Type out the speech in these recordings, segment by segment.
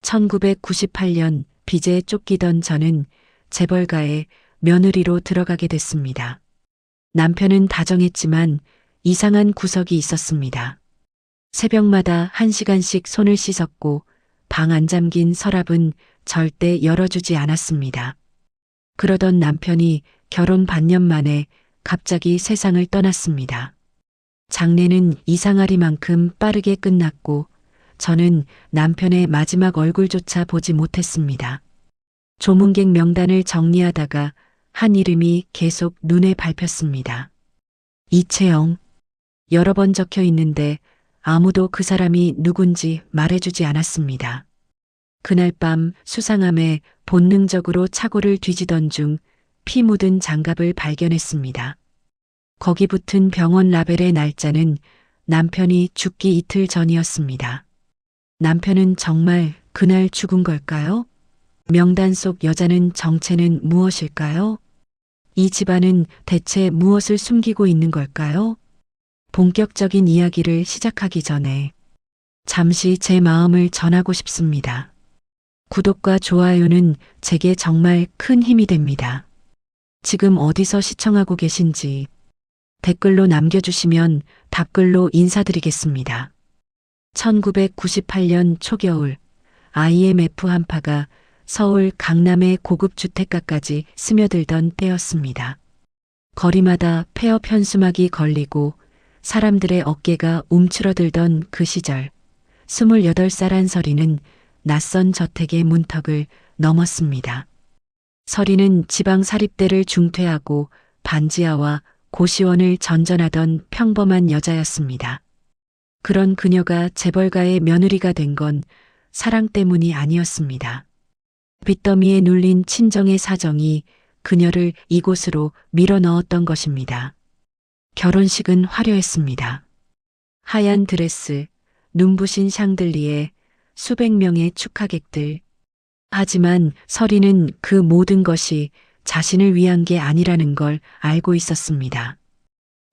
1998년 빚에 쫓기던 저는 재벌가의 며느리로 들어가게 됐습니다. 남편은 다정했지만 이상한 구석이 있었습니다. 새벽마다 1시간씩 손을 씻었고 방 안 잠긴 서랍은 절대 열어주지 않았습니다. 그러던 남편이 결혼 반년 만에 갑자기 세상을 떠났습니다. 장례는 이상하리만큼 빠르게 끝났고 저는 남편의 마지막 얼굴조차 보지 못했습니다. 조문객 명단을 정리하다가 한 이름이 계속 눈에 밟혔습니다. 이채영. 여러 번 적혀 있는데 아무도 그 사람이 누군지 말해주지 않았습니다. 그날 밤 수상함에 본능적으로 차고를 뒤지던 중 피 묻은 장갑을 발견했습니다. 거기 붙은 병원 라벨의 날짜는 남편이 죽기 이틀 전이었습니다. 남편은 정말 그날 죽은 걸까요? 명단 속 여자는 정체는 무엇일까요? 이 집안은 대체 무엇을 숨기고 있는 걸까요? 본격적인 이야기를 시작하기 전에 잠시 제 마음을 전하고 싶습니다. 구독과 좋아요는 제게 정말 큰 힘이 됩니다. 지금 어디서 시청하고 계신지 댓글로 남겨주시면 답글로 인사드리겠습니다. 1998년 초겨울 IMF 한파가 서울 강남의 고급 주택가까지 스며들던 때였습니다. 거리마다 폐업 현수막이 걸리고 사람들의 어깨가 움츠러들던 그 시절 28살 한설이는 낯선 저택의 문턱을 넘었습니다. 설이는 지방 사립대를 중퇴하고 반지하와 고시원을 전전하던 평범한 여자였습니다. 그런 그녀가 재벌가의 며느리가 된 건 사랑 때문이 아니었습니다. 빚더미에 눌린 친정의 사정이 그녀를 이곳으로 밀어넣었던 것입니다. 결혼식은 화려했습니다. 하얀 드레스, 눈부신 샹들리에 수백 명의 축하객들. 하지만 설이는 그 모든 것이 자신을 위한 게 아니라는 걸 알고 있었습니다.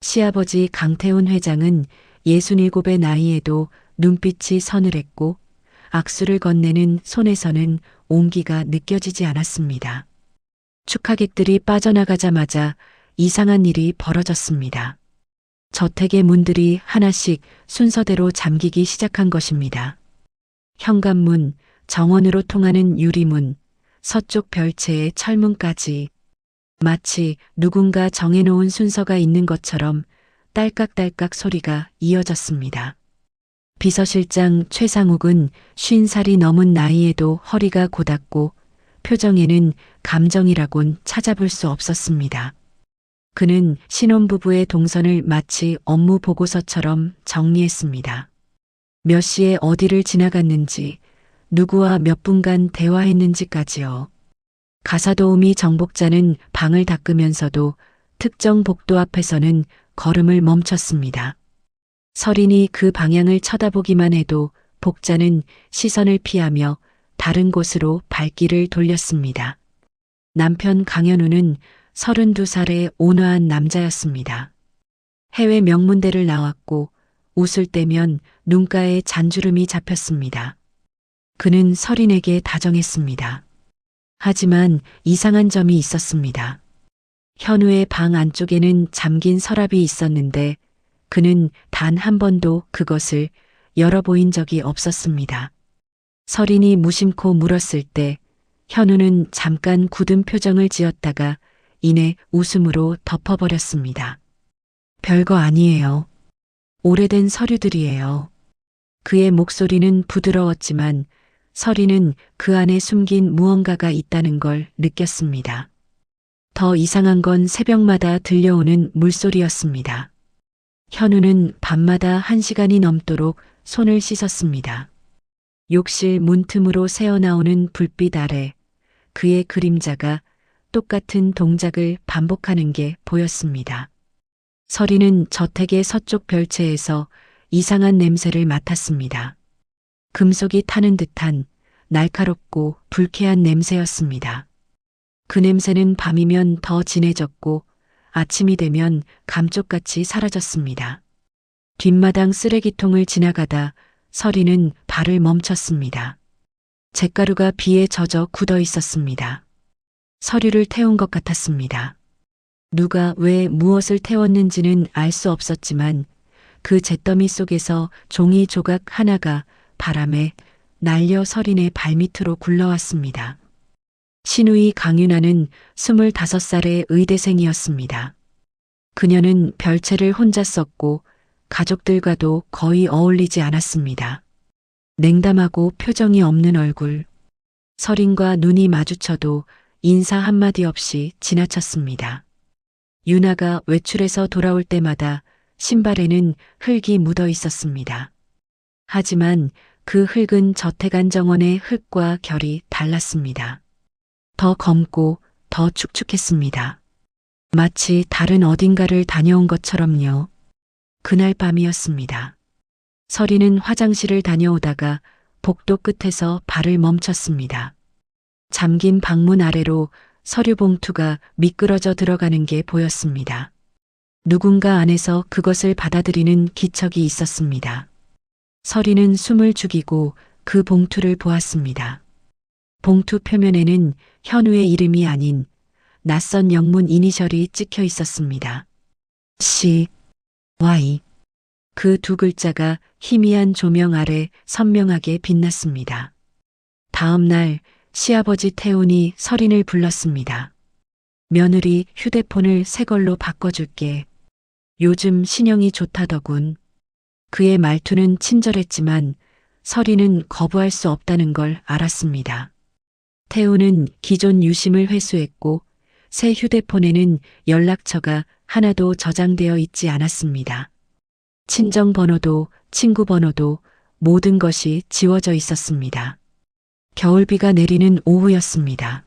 시아버지 강태훈 회장은 67의 나이에도 눈빛이 서늘했고 악수를 건네는 손에서는 온기가 느껴지지 않았습니다. 축하객들이 빠져나가자마자 이상한 일이 벌어졌습니다. 저택의 문들이 하나씩 순서대로 잠기기 시작한 것입니다. 현관문, 정원으로 통하는 유리문, 서쪽 별채의 철문까지 마치 누군가 정해놓은 순서가 있는 것처럼 딸깍딸깍 소리가 이어졌습니다. 비서실장 최상욱은 50살이 넘은 나이에도 허리가 곧았고 표정에는 감정이라곤 찾아볼 수 없었습니다. 그는 신혼부부의 동선을 마치 업무 보고서처럼 정리했습니다. 몇 시에 어디를 지나갔는지, 누구와 몇 분간 대화했는지까지요. 가사도우미 정복자는 방을 닦으면서도 특정 복도 앞에서는 걸음을 멈췄습니다. 설인이 그 방향을 쳐다보기만 해도 복자는 시선을 피하며 다른 곳으로 발길을 돌렸습니다. 남편 강현우는 32살의 온화한 남자였습니다. 해외 명문대를 나왔고 웃을 때면 눈가에 잔주름이 잡혔습니다. 그는 설인에게 다정했습니다. 하지만 이상한 점이 있었습니다. 현우의 방 안쪽에는 잠긴 서랍이 있었는데 그는 단 한 번도 그것을 열어보인 적이 없었습니다. 설인이 무심코 물었을 때 현우는 잠깐 굳은 표정을 지었다가 이내 웃음으로 덮어버렸습니다. 별거 아니에요. 오래된 서류들이에요. 그의 목소리는 부드러웠지만 설이는 그 안에 숨긴 무언가가 있다는 걸 느꼈습니다. 더 이상한 건 새벽마다 들려오는 물소리였습니다. 현우는 밤마다 1시간이 넘도록 손을 씻었습니다. 욕실 문틈으로 새어나오는 불빛 아래 그의 그림자가 똑같은 동작을 반복하는 게 보였습니다. 설이는 저택의 서쪽 별채에서 이상한 냄새를 맡았습니다. 금속이 타는 듯한 날카롭고 불쾌한 냄새였습니다. 그 냄새는 밤이면 더 진해졌고 아침이 되면 감쪽같이 사라졌습니다. 뒷마당 쓰레기통을 지나가다 설이는 발을 멈췄습니다. 잿가루가 비에 젖어 굳어 있었습니다. 서류를 태운 것 같았습니다. 누가 왜 무엇을 태웠는지는 알 수 없었지만 그 잿더미 속에서 종이 조각 하나가 바람에 날려 서린의 발밑으로 굴러왔습니다. 신우이 강윤아는 25살의 의대생이었습니다. 그녀는 별채를 혼자 썼고 가족들과도 거의 어울리지 않았습니다. 냉담하고 표정이 없는 얼굴. 서린과 눈이 마주쳐도 인사 한마디 없이 지나쳤습니다. 윤아가 외출해서 돌아올 때마다 신발에는 흙이 묻어 있었습니다. 하지만 그 흙은 저택안 정원의 흙과 결이 달랐습니다. 더 검고 더 축축했습니다. 마치 다른 어딘가를 다녀온 것처럼요. 그날 밤이었습니다. 서린은 화장실을 다녀오다가 복도 끝에서 발을 멈췄습니다. 잠긴 방문 아래로 서류 봉투가 미끄러져 들어가는 게 보였습니다. 누군가 안에서 그것을 받아들이는 기척이 있었습니다. 서린은 숨을 죽이고 그 봉투를 보았습니다. 봉투 표면에는 현우의 이름이 아닌 낯선 영문 이니셜이 찍혀 있었습니다. C, Y. 그 두 글자가 희미한 조명 아래 선명하게 빛났습니다. 다음 날 시아버지 태훈이 서린을 불렀습니다. 며느리 휴대폰을 새 걸로 바꿔줄게. 요즘 신형이 좋다더군. 그의 말투는 친절했지만 서린은 거부할 수 없다는 걸 알았습니다. 태훈은 기존 유심을 회수했고 새 휴대폰에는 연락처가 하나도 저장되어 있지 않았습니다. 친정 번호도 친구 번호도 모든 것이 지워져 있었습니다. 겨울비가 내리는 오후였습니다.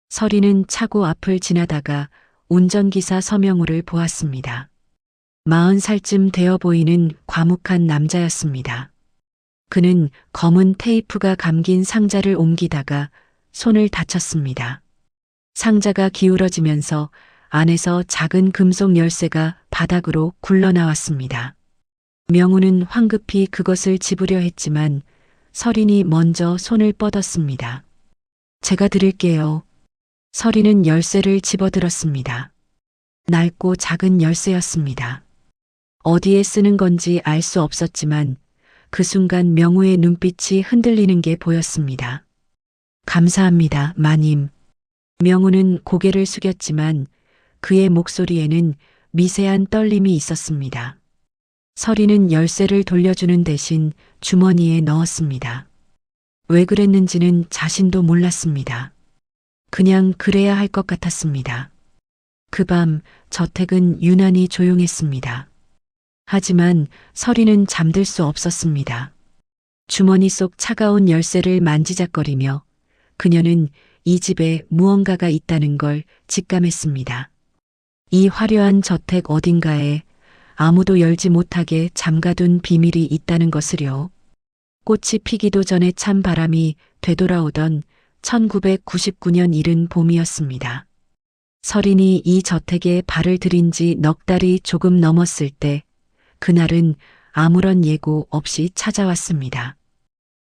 서린은 차고 앞을 지나다가 운전기사 서명우를 보았습니다. 40살쯤 되어 보이는 과묵한 남자였습니다. 그는 검은 테이프가 감긴 상자를 옮기다가 손을 다쳤습니다. 상자가 기울어지면서 안에서 작은 금속 열쇠가 바닥으로 굴러나왔습니다. 명우는 황급히 그것을 집으려 했지만 서린이 먼저 손을 뻗었습니다. 제가 드릴게요. 서린은 열쇠를 집어들었습니다. 낡고 작은 열쇠였습니다. 어디에 쓰는 건지 알 수 없었지만 그 순간 명우의 눈빛이 흔들리는 게 보였습니다. 감사합니다, 마님. 명우는 고개를 숙였지만 그의 목소리에는 미세한 떨림이 있었습니다. 서린은 열쇠를 돌려주는 대신 주머니에 넣었습니다. 왜 그랬는지는 자신도 몰랐습니다. 그냥 그래야 할 것 같았습니다. 그 밤 저택은 유난히 조용했습니다. 하지만 서린은 잠들 수 없었습니다. 주머니 속 차가운 열쇠를 만지작거리며 그녀는 이 집에 무언가가 있다는 걸 직감했습니다. 이 화려한 저택 어딘가에 아무도 열지 못하게 잠가둔 비밀이 있다는 것을요. 꽃이 피기도 전에 찬 바람이 되돌아오던 1999년 이른 봄이었습니다. 서린이 이 저택에 발을 들인 지 넉 달이 조금 넘었을 때 그날은 아무런 예고 없이 찾아왔습니다.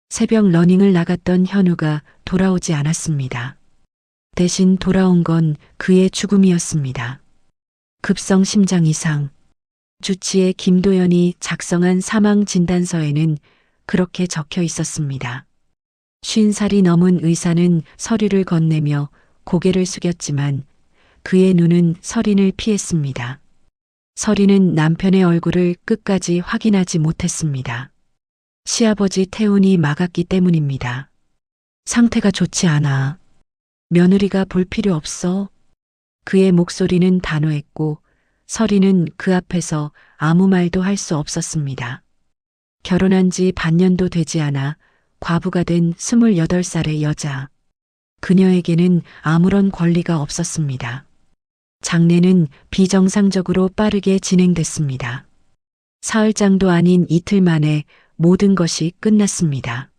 새벽 러닝을 나갔던 현우가 돌아오지 않았습니다. 대신 돌아온 건 그의 죽음이었습니다. 급성 심장 이상. 주치의 김도연이 작성한 사망 진단서에는 그렇게 적혀 있었습니다. 50살이 넘은 의사는 서류를 건네며 고개를 숙였지만 그의 눈은 서린을 피했습니다. 서린은 남편의 얼굴을 끝까지 확인하지 못했습니다. 시아버지 태훈이 막았기 때문입니다. 상태가 좋지 않아. 며느리가 볼 필요 없어. 그의 목소리는 단호했고 서린은 그 앞에서 아무 말도 할 수 없었습니다. 결혼한 지 반년도 되지 않아 과부가 된 28살의 여자. 그녀에게는 아무런 권리가 없었습니다. 장례는 비정상적으로 빠르게 진행됐습니다. 사흘장도 아닌 이틀 만에 모든 것이 끝났습니다.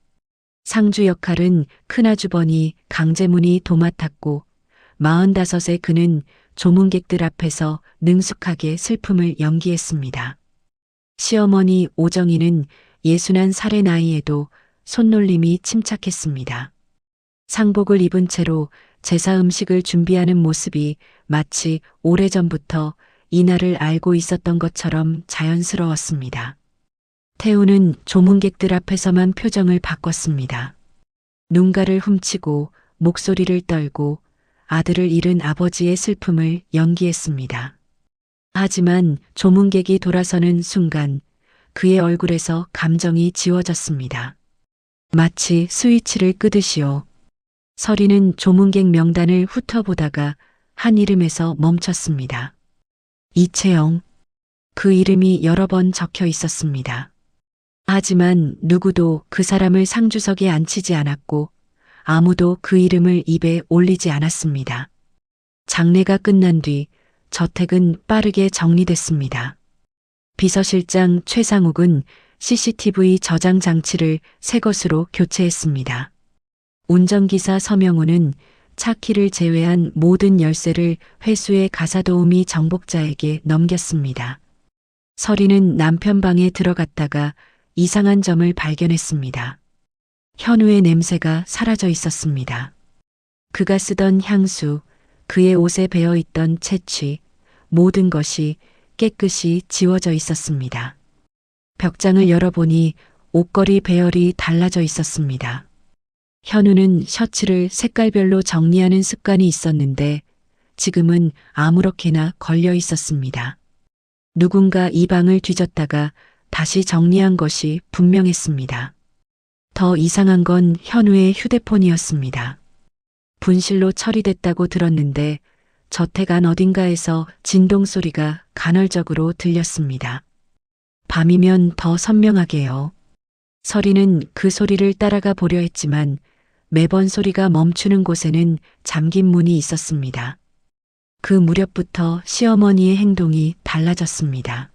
상주 역할은 큰아주버니 강재문이 도맡았고 45의 그는 조문객들 앞에서 능숙하게 슬픔을 연기했습니다. 시어머니 오정희는 61살의 나이에도 손놀림이 침착했습니다. 상복을 입은 채로 제사 음식을 준비하는 모습이 마치 오래전부터 이날을 알고 있었던 것처럼 자연스러웠습니다. 태우는 조문객들 앞에서만 표정을 바꿨습니다. 눈가를 훔치고 목소리를 떨고 아들을 잃은 아버지의 슬픔을 연기했습니다. 하지만 조문객이 돌아서는 순간 그의 얼굴에서 감정이 지워졌습니다. 마치 스위치를 끄듯이요. 서리는 조문객 명단을 훑어보다가 한 이름에서 멈췄습니다. 이채영. 그 이름이 여러 번 적혀 있었습니다. 하지만 누구도 그 사람을 상주석에 앉히지 않았고 아무도 그 이름을 입에 올리지 않았습니다. 장례가 끝난 뒤 저택은 빠르게 정리됐습니다. 비서실장 최상욱은 CCTV 저장 장치를 새 것으로 교체했습니다. 운전기사 서명우는 차 키를 제외한 모든 열쇠를 회수해 가사도우미 정복자에게 넘겼습니다. 서리는 남편 방에 들어갔다가 이상한 점을 발견했습니다. 현우의 냄새가 사라져 있었습니다. 그가 쓰던 향수, 그의 옷에 배어 있던 채취, 모든 것이 깨끗이 지워져 있었습니다. 벽장을 열어보니 옷걸이 배열이 달라져 있었습니다. 현우는 셔츠를 색깔별로 정리하는 습관이 있었는데 지금은 아무렇게나 걸려 있었습니다. 누군가 이 방을 뒤졌다가 다시 정리한 것이 분명했습니다. 더 이상한 건 현우의 휴대폰이었습니다. 분실로 처리됐다고 들었는데 저택 안 어딘가에서 진동 소리가 간헐적으로 들렸습니다. 밤이면 더 선명하게요. 서리는 그 소리를 따라가 보려 했지만 매번 소리가 멈추는 곳에는 잠긴 문이 있었습니다. 그 무렵부터 시어머니의 행동이 달라졌습니다.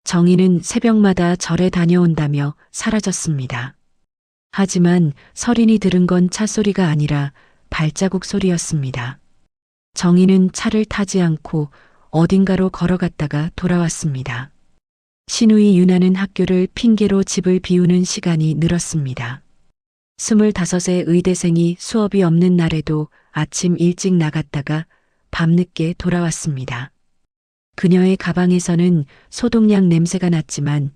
정희는 새벽마다 절에 다녀온다며 사라졌습니다. 하지만 서린이 들은 건 차 소리가 아니라 발자국 소리였습니다. 정희는 차를 타지 않고 어딘가로 걸어갔다가 돌아왔습니다. 신우이 유나는 학교를 핑계로 집을 비우는 시간이 늘었습니다. 25의 의대생이 수업이 없는 날에도 아침 일찍 나갔다가 밤늦게 돌아왔습니다. 그녀의 가방에서는 소독약 냄새가 났지만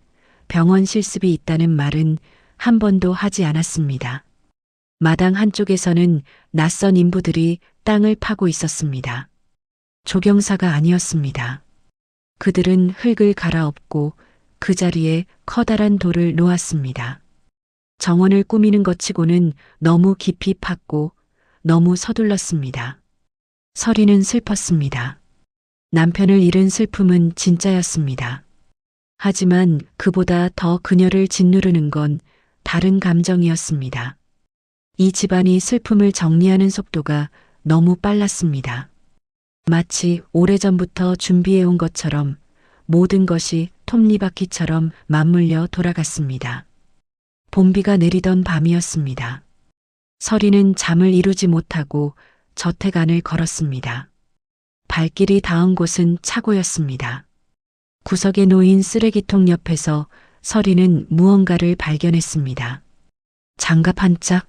병원 실습이 있다는 말은 한 번도 하지 않았습니다. 마당 한쪽에서는 낯선 인부들이 땅을 파고 있었습니다. 조경사가 아니었습니다. 그들은 흙을 갈아엎고 그 자리에 커다란 돌을 놓았습니다. 정원을 꾸미는 것 치고는 너무 깊이 팠고 너무 서둘렀습니다. 서리는 슬펐습니다. 남편을 잃은 슬픔은 진짜였습니다. 하지만 그보다 더 그녀를 짓누르는 건 다른 감정이었습니다. 이 집안이 슬픔을 정리하는 속도가 너무 빨랐습니다. 마치 오래전부터 준비해온 것처럼 모든 것이 톱니바퀴처럼 맞물려 돌아갔습니다. 봄비가 내리던 밤이었습니다. 서리는 잠을 이루지 못하고 저택 안을 걸었습니다. 발길이 닿은 곳은 차고였습니다. 구석에 놓인 쓰레기통 옆에서 서리는 무언가를 발견했습니다. 장갑 한 짝,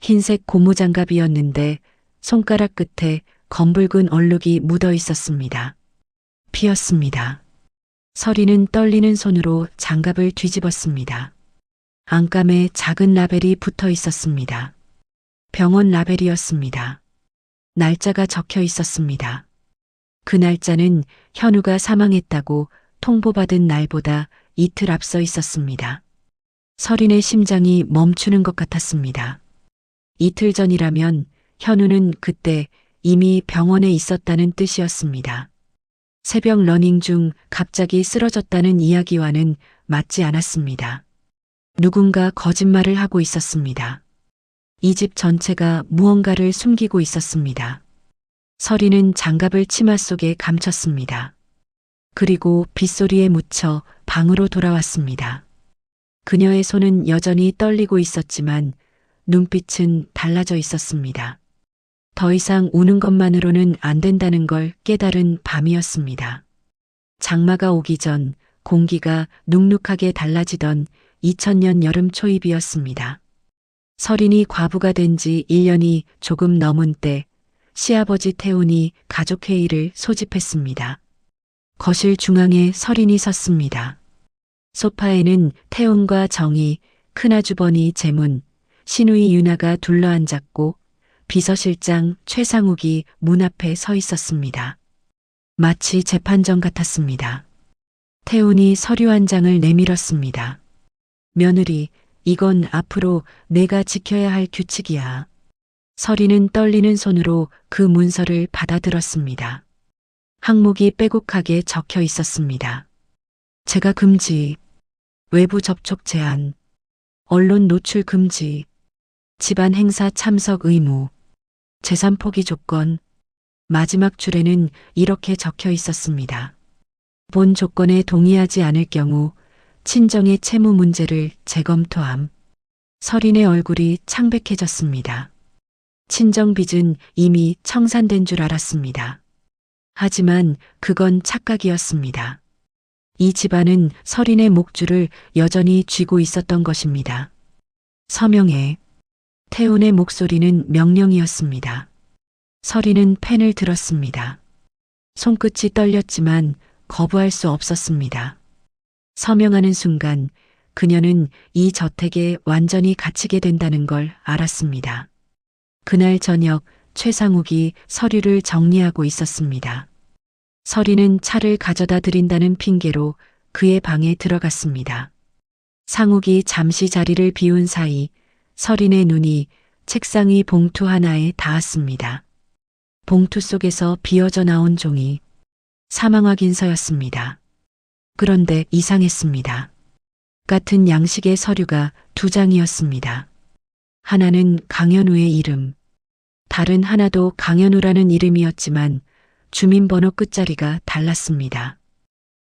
흰색 고무장갑이었는데 손가락 끝에 검붉은 얼룩이 묻어 있었습니다. 피었습니다. 서리는 떨리는 손으로 장갑을 뒤집었습니다. 안감에 작은 라벨이 붙어 있었습니다. 병원 라벨이었습니다. 날짜가 적혀 있었습니다. 그 날짜는 현우가 사망했다고 통보받은 날보다 이틀 앞서 있었습니다. 서린의 심장이 멈추는 것 같았습니다. 이틀 전이라면 현우는 그때 이미 병원에 있었다는 뜻이었습니다. 새벽 러닝 중 갑자기 쓰러졌다는 이야기와는 맞지 않았습니다. 누군가 거짓말을 하고 있었습니다. 이 집 전체가 무언가를 숨기고 있었습니다. 서리는 장갑을 치마 속에 감췄습니다. 그리고 빗소리에 묻혀 방으로 돌아왔습니다. 그녀의 손은 여전히 떨리고 있었지만 눈빛은 달라져 있었습니다. 더 이상 우는 것만으로는 안 된다는 걸 깨달은 밤이었습니다. 장마가 오기 전 공기가 눅눅하게 달라지던 2000년 여름 초입이었습니다. 설인이 과부가 된 지 1년이 조금 넘은 때 시아버지 태훈이 가족회의를 소집했습니다. 거실 중앙에 설인이 섰습니다. 소파에는 태훈과 정희, 큰아주버니 재문, 시누이 유나가 둘러앉았고 비서실장 최상욱이 문 앞에 서 있었습니다. 마치 재판정 같았습니다. 태훈이 서류 한 장을 내밀었습니다. 며느리, 이건 앞으로 내가 지켜야 할 규칙이야. 설이는 떨리는 손으로 그 문서를 받아들었습니다. 항목이 빼곡하게 적혀 있었습니다. 재가 금지, 외부 접촉 제한, 언론 노출 금지, 집안 행사 참석 의무, 재산 포기 조건, 마지막 줄에는 이렇게 적혀 있었습니다. 본 조건에 동의하지 않을 경우 친정의 채무 문제를 재검토함. 설인의 얼굴이 창백해졌습니다. 친정 빚은 이미 청산된 줄 알았습니다. 하지만 그건 착각이었습니다. 이 집안은 설인의 목줄을 여전히 쥐고 있었던 것입니다. 서명해. 태훈의 목소리는 명령이었습니다. 설인은 펜을 들었습니다. 손끝이 떨렸지만 거부할 수 없었습니다. 서명하는 순간 그녀는 이 저택에 완전히 갇히게 된다는 걸 알았습니다. 그날 저녁 최상욱이 서류를 정리하고 있었습니다. 설이는 차를 가져다 드린다는 핑계로 그의 방에 들어갔습니다. 상욱이 잠시 자리를 비운 사이 설인의 눈이 책상 위 봉투 하나에 닿았습니다. 봉투 속에서 비어져 나온 종이 사망 확인서였습니다. 그런데 이상했습니다. 같은 양식의 서류가 2장이었습니다. 하나는 강현우의 이름, 다른 하나도 강현우라는 이름이었지만 주민번호 끝자리가 달랐습니다.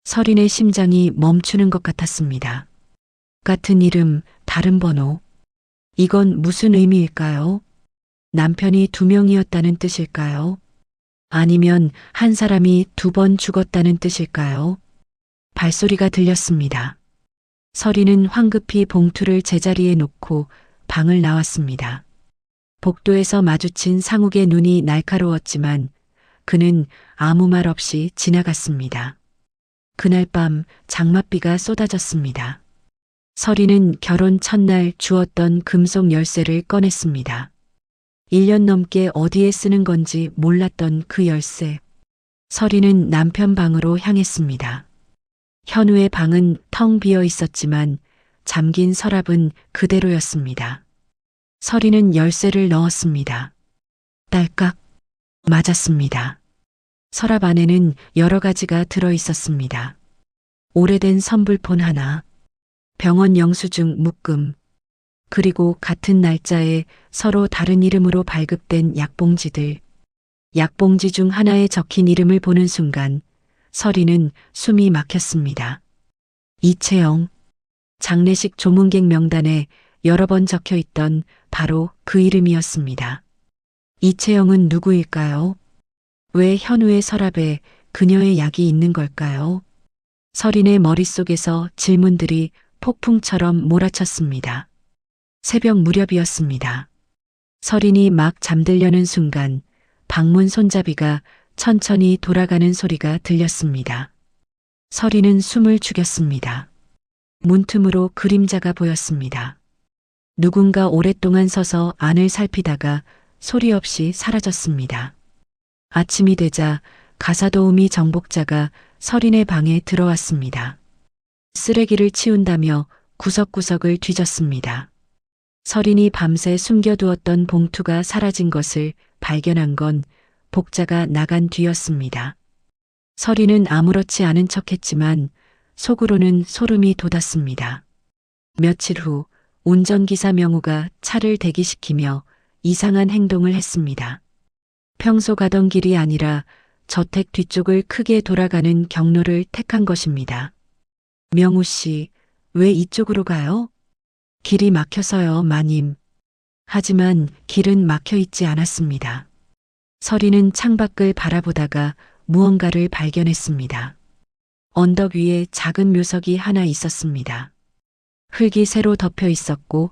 설인의 심장이 멈추는 것 같았습니다. 같은 이름, 다른 번호. 이건 무슨 의미일까요? 남편이 2명이었다는 뜻일까요? 아니면 한 사람이 2번 죽었다는 뜻일까요? 발소리가 들렸습니다. 설이는 황급히 봉투를 제자리에 놓고 방을 나왔습니다. 복도에서 마주친 상욱의 눈이 날카로웠지만 그는 아무 말 없이 지나갔습니다. 그날 밤 장맛비가 쏟아졌습니다. 설이는 결혼 첫날 주었던 금속 열쇠를 꺼냈습니다. 1년 넘게 어디에 쓰는 건지 몰랐던 그 열쇠. 설이는 남편 방으로 향했습니다. 현우의 방은 텅 비어 있었지만 잠긴 서랍은 그대로였습니다. 설이는 열쇠를 넣었습니다. 딸깍 맞았습니다. 서랍 안에는 여러 가지가 들어 있었습니다. 오래된 선불폰 하나, 병원 영수증 묶음, 그리고 같은 날짜에 서로 다른 이름으로 발급된 약봉지들. 약봉지 중 하나에 적힌 이름을 보는 순간 설이는 숨이 막혔습니다. 이채영. 장례식 조문객 명단에 여러 번 적혀 있던 바로 그 이름이었습니다. 이채영은 누구일까요? 왜 현우의 서랍에 그녀의 약이 있는 걸까요? 설인의 머릿속에서 질문들이 폭풍처럼 몰아쳤습니다. 새벽 무렵이었습니다. 설인이 막 잠들려는 순간 방문 손잡이가 천천히 돌아가는 소리가 들렸습니다. 설인은 숨을 죽였습니다. 문틈으로 그림자가 보였습니다. 누군가 오랫동안 서서 안을 살피다가 소리 없이 사라졌습니다. 아침이 되자 가사도우미 정복자가 설인의 방에 들어왔습니다. 쓰레기를 치운다며 구석구석을 뒤졌습니다. 설인이 밤새 숨겨두었던 봉투가 사라진 것을 발견한 건 복자가 나간 뒤였습니다. 설인은 아무렇지 않은 척했지만 속으로는 소름이 돋았습니다. 며칠 후 운전기사 명우가 차를 대기시키며 이상한 행동을 했습니다. 평소 가던 길이 아니라 저택 뒤쪽을 크게 돌아가는 경로를 택한 것입니다. 명우 씨, 왜 이쪽으로 가요? 길이 막혀서요, 마님. 하지만 길은 막혀 있지 않았습니다. 설이는 창밖을 바라보다가 무언가를 발견했습니다. 언덕 위에 작은 묘석이 하나 있었습니다. 흙이 새로 덮여 있었고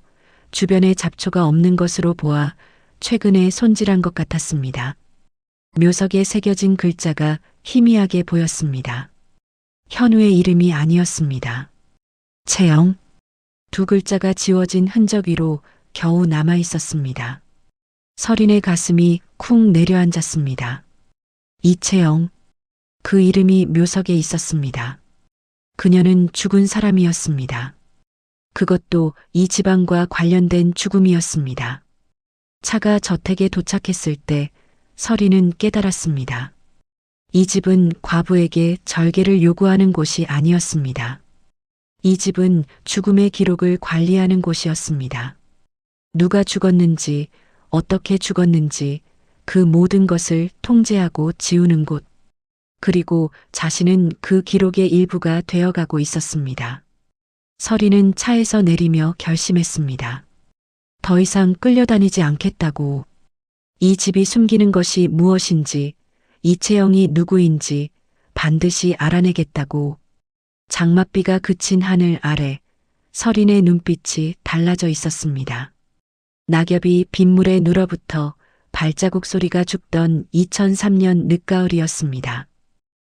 주변에 잡초가 없는 것으로 보아 최근에 손질한 것 같았습니다. 묘석에 새겨진 글자가 희미하게 보였습니다. 현우의 이름이 아니었습니다. 채영. 두 글자가 지워진 흔적 위로 겨우 남아 있었습니다. 설인의 가슴이 쿵 내려앉았습니다. 이채영. 그 이름이 묘석에 있었습니다. 그녀는 죽은 사람이었습니다. 그것도 이 집안과 관련된 죽음이었습니다. 차가 저택에 도착했을 때 설이는 깨달았습니다. 이 집은 과부에게 절개를 요구하는 곳이 아니었습니다. 이 집은 죽음의 기록을 관리하는 곳이었습니다. 누가 죽었는지, 어떻게 죽었는지 그 모든 것을 통제하고 지우는 곳. 그리고 자신은 그 기록의 일부가 되어가고 있었습니다. 설이는 차에서 내리며 결심했습니다. 더 이상 끌려다니지 않겠다고. 이 집이 숨기는 것이 무엇인지, 이채영이 누구인지 반드시 알아내겠다고. 장맛비가 그친 하늘 아래 설인의 눈빛이 달라져 있었습니다. 낙엽이 빗물에 눌어붙어 발자국 소리가 죽던 2003년 늦가을이었습니다.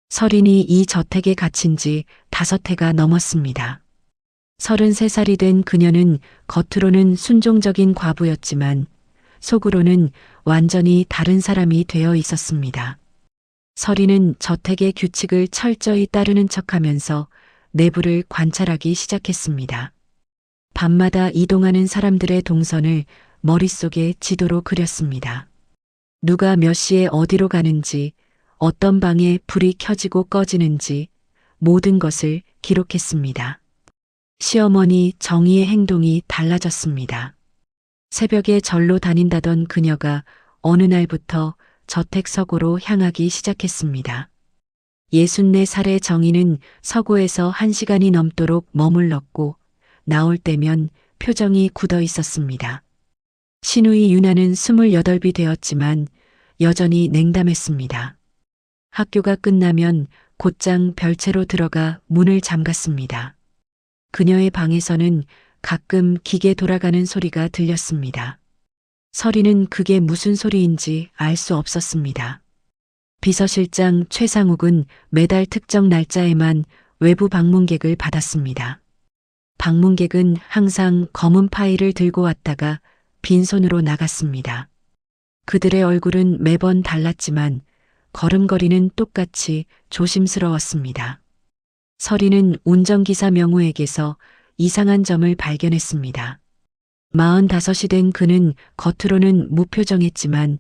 설인이 이 저택에 갇힌 지 5해가 넘었습니다. 33살이 된 그녀는 겉으로는 순종적인 과부였지만 속으로는 완전히 다른 사람이 되어 있었습니다. 설인은 저택의 규칙을 철저히 따르는 척하면서 내부를 관찰하기 시작했습니다. 밤마다 이동하는 사람들의 동선을 머릿속에 지도로 그렸습니다. 누가 몇 시에 어디로 가는지, 어떤 방에 불이 켜지고 꺼지는지 모든 것을 기록했습니다. 시어머니 정희의 행동이 달라졌습니다. 새벽에 절로 다닌다던 그녀가 어느 날부터 저택 서고로 향하기 시작했습니다. 64살의 정희는 서고에서 1시간이 넘도록 머물렀고 나올 때면 표정이 굳어 있었습니다. 시누이 유나는 28이 되었지만 여전히 냉담했습니다. 학교가 끝나면 곧장 별채로 들어가 문을 잠갔습니다. 그녀의 방에서는 가끔 기계 돌아가는 소리가 들렸습니다. 설이는 그게 무슨 소리인지 알 수 없었습니다. 비서실장 최상욱은 매달 특정 날짜에만 외부 방문객을 받았습니다. 방문객은 항상 검은 파일을 들고 왔다가 빈손으로 나갔습니다. 그들의 얼굴은 매번 달랐지만 걸음걸이는 똑같이 조심스러웠습니다. 설이는 운전기사 명우에게서 이상한 점을 발견했습니다. 45이 된 그는 겉으로는 무표정했지만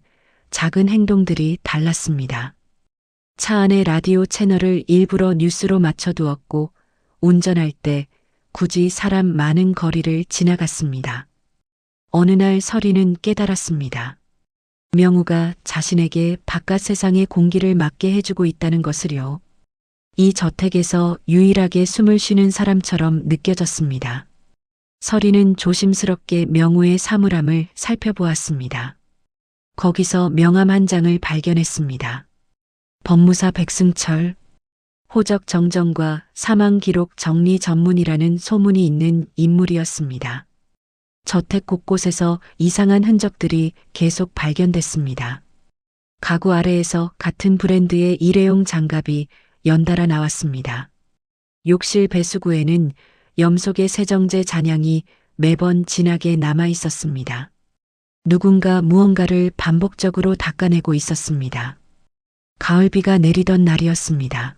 작은 행동들이 달랐습니다. 차 안의 라디오 채널을 일부러 뉴스로 맞춰두었고 운전할 때 굳이 사람 많은 거리를 지나갔습니다. 어느 날 설이는 깨달았습니다. 명우가 자신에게 바깥 세상의 공기를 맡게 해주고 있다는 것을요. 이 저택에서 유일하게 숨을 쉬는 사람처럼 느껴졌습니다. 설이는 조심스럽게 명우의 사물함을 살펴보았습니다. 거기서 명함 한 장을 발견했습니다. 법무사 백승철, 호적 정정과 사망 기록 정리 전문이라는 소문이 있는 인물이었습니다. 저택 곳곳에서 이상한 흔적들이 계속 발견됐습니다. 가구 아래에서 같은 브랜드의 일회용 장갑이 연달아 나왔습니다. 욕실 배수구에는 염속의 세정제 잔향이 매번 진하게 남아 있었습니다. 누군가 무언가를 반복적으로 닦아내고 있었습니다. 가을비가 내리던 날이었습니다.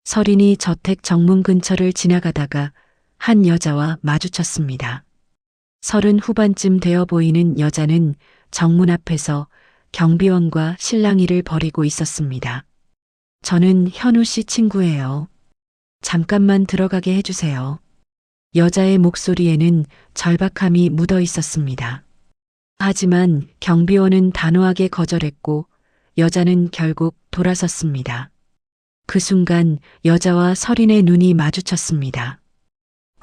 설인이 저택 정문 근처를 지나가다가 한 여자와 마주쳤습니다. 30 후반쯤 되어 보이는 여자는 정문 앞에서 경비원과 실랑이를 벌이고 있었습니다. 저는 현우 씨 친구예요. 잠깐만 들어가게 해주세요. 여자의 목소리에는 절박함이 묻어 있었습니다. 하지만 경비원은 단호하게 거절했고 여자는 결국 돌아섰습니다. 그 순간 여자와 설인의 눈이 마주쳤습니다.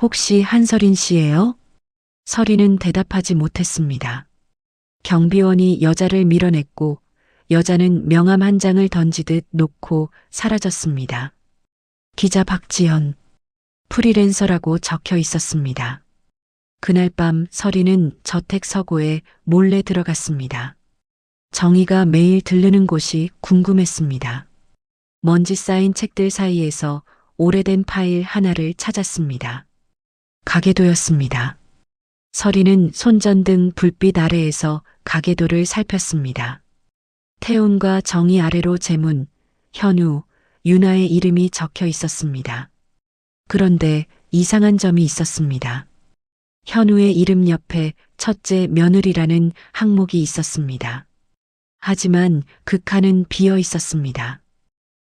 혹시 한설인 씨예요? 설인은 대답하지 못했습니다. 경비원이 여자를 밀어냈고 여자는 명함 한 장을 던지듯 놓고 사라졌습니다. 기자 박지연. 프리랜서라고 적혀 있었습니다. 그날 밤 서리는 저택 서고에 몰래 들어갔습니다. 정희가 매일 들르는 곳이 궁금했습니다. 먼지 쌓인 책들 사이에서 오래된 파일 하나를 찾았습니다. 가계도였습니다. 서리는 손전등 불빛 아래에서 가계도를 살폈습니다. 태훈과 정희 아래로 재문, 현우, 유나의 이름이 적혀 있었습니다. 그런데 이상한 점이 있었습니다. 현우의 이름 옆에 첫째 며느리라는 항목이 있었습니다. 하지만 그 칸은 비어 있었습니다.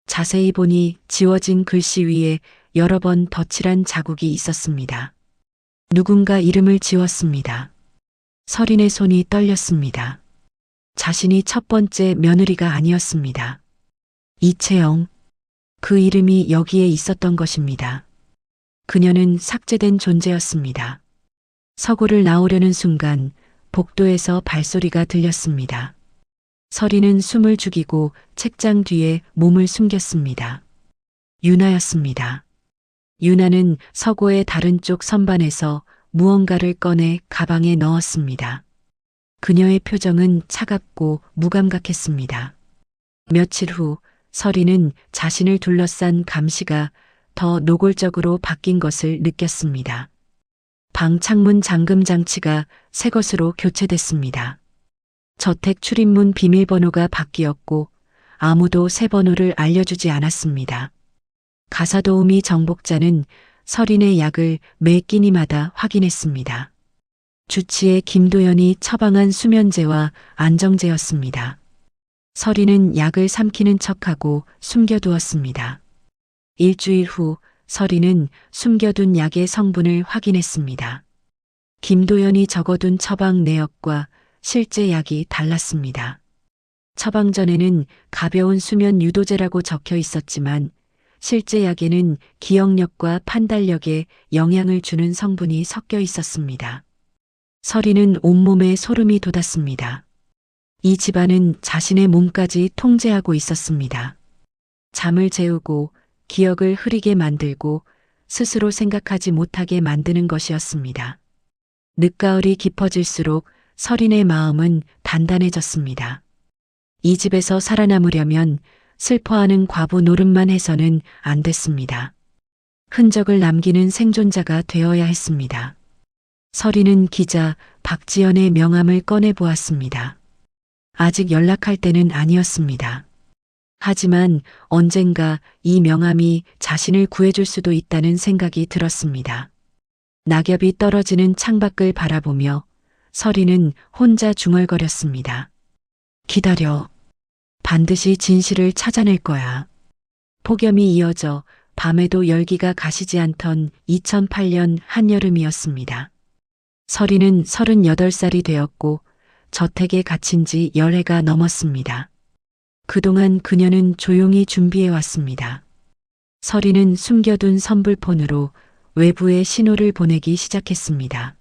자세히 보니 지워진 글씨 위에 여러 번 덧칠한 자국이 있었습니다. 누군가 이름을 지웠습니다. 서린의 손이 떨렸습니다. 자신이 첫 번째 며느리가 아니었습니다. 이채영. 그 이름이 여기에 있었던 것입니다. 그녀는 삭제된 존재였습니다. 서고를 나오려는 순간 복도에서 발소리가 들렸습니다. 서리는 숨을 죽이고 책장 뒤에 몸을 숨겼습니다. 유나였습니다. 유나는 서고의 다른 쪽 선반에서 무언가를 꺼내 가방에 넣었습니다. 그녀의 표정은 차갑고 무감각했습니다. 며칠 후 서리는 자신을 둘러싼 감시가 더 노골적으로 바뀐 것을 느꼈습니다. 방 창문 잠금 장치가 새 것으로 교체됐습니다. 저택 출입문 비밀번호가 바뀌었고 아무도 새 번호를 알려주지 않았습니다. 가사도우미 정복자는 서린의 약을 매 끼니마다 확인했습니다. 주치의 김도연이 처방한 수면제와 안정제였습니다. 서린은 약을 삼키는 척하고 숨겨두었습니다. 일주일 후 서린은 숨겨둔 약의 성분을 확인했습니다. 김도연이 적어둔 처방 내역과 실제 약이 달랐습니다. 처방전에는 가벼운 수면 유도제라고 적혀 있었지만 실제 약에는 기억력과 판단력에 영향을 주는 성분이 섞여 있었습니다. 서리는 온몸에 소름이 돋았습니다. 이 집안은 자신의 몸까지 통제하고 있었습니다. 잠을 재우고 기억을 흐리게 만들고 스스로 생각하지 못하게 만드는 것이었습니다. 늦가을이 깊어질수록 서린의 마음은 단단해졌습니다. 이 집에서 살아남으려면 슬퍼하는 과부 노릇만 해서는 안 됐습니다. 흔적을 남기는 생존자가 되어야 했습니다. 서린은 기자 박지연의 명함을 꺼내 보았습니다. 아직 연락할 때는 아니었습니다. 하지만 언젠가 이 명함이 자신을 구해줄 수도 있다는 생각이 들었습니다. 낙엽이 떨어지는 창밖을 바라보며 서린은 혼자 중얼거렸습니다. 기다려. 반드시 진실을 찾아낼 거야. 폭염이 이어져 밤에도 열기가 가시지 않던 2008년 한여름이었습니다. 서린은 38살이 되었고 저택에 갇힌 지 열해가 넘었습니다. 그동안 그녀는 조용히 준비해 왔습니다. 서린은 숨겨둔 선불폰으로 외부에 신호를 보내기 시작했습니다.